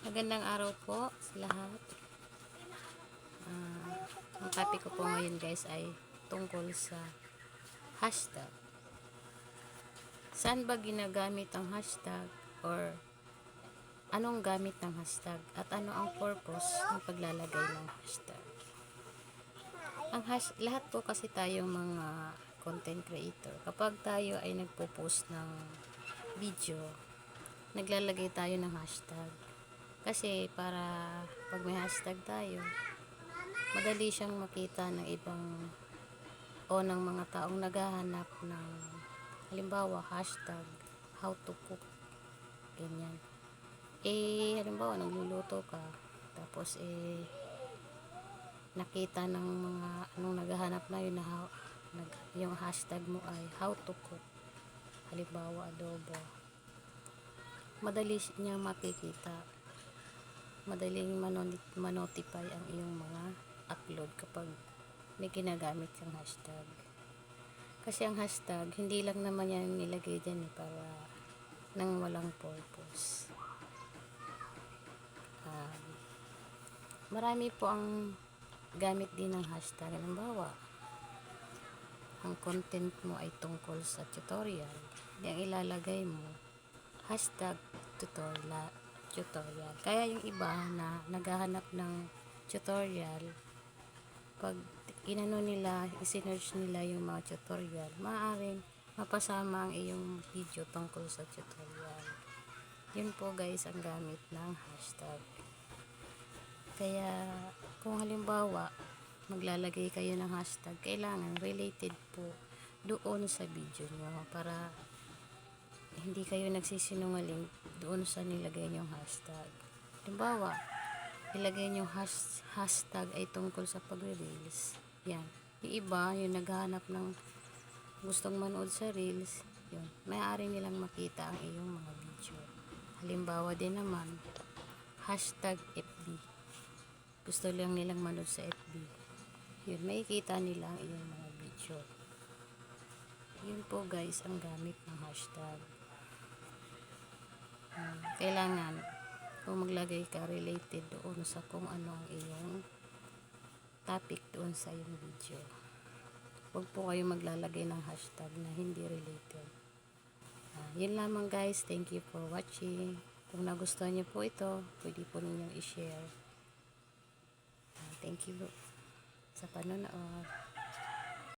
Magandang araw po sa lahat. Ang topic ko po ngayon guys ay tungkol sa hashtag. Saan ba ginagamit ang hashtag or anong gamit ng hashtag at ano ang purpose ng paglalagay ng hashtag? Lahat po kasi tayong mga content creator, kapag tayo ay nagpo-post ng video, naglalagay tayo ng hashtag. Kasi para pag may hashtag tayo, madali siyang makita ng ibang o ng mga taong naghahanap ng halimbawa hashtag how to cook, ganyan. Halimbawa nagluluto ka, tapos nakita ng mga anong naghahanap na yun na yung hashtag mo ay how to cook, halimbawa adobo, madali niya makikita, madaling manotify ang iyong mga upload kapag may ginagamit yung hashtag. Kasi ang hashtag, hindi lang naman yan nilagay dyan para nang walang purpose. Marami po ang gamit din ng hashtag. Halimbawa, ang content mo ay tungkol sa tutorial, yung ilalagay mo hashtag tutorial. Kaya yung iba na naghahanap ng tutorial, pag inano nila, isinearch nila yung mga tutorial, maaaring mapasama ang iyong video tungkol sa tutorial. Yun po guys ang gamit ng hashtag. Kaya kung halimbawa maglalagay kayo ng hashtag, kailangan related po doon sa video nyo para hindi kayo nagsisinungaling doon sa nilagay nyong hashtag. Halimbawa, ilagay nyong hashtag ay tungkol sa pagre-reels. Yan. Yung iba, yung naghahanap ng gustong manood sa reels, yun, maaari nilang makita ang iyong mga video. Halimbawa din naman, hashtag FB. Gusto lang nilang manood sa FB. Yun, makikita nila ang iyong mga video. Yun po guys, ang gamit ng hashtag. Kailangan kung maglagay ka related doon sa kung ano ang iyong topic doon sa iyong video. Huwag po kayo maglalagay ng hashtag na hindi related. Yun lamang guys. Thank you for watching. Kung nagustuhan niyo po ito, pwede po ninyong i-share. Thank you sa panonood.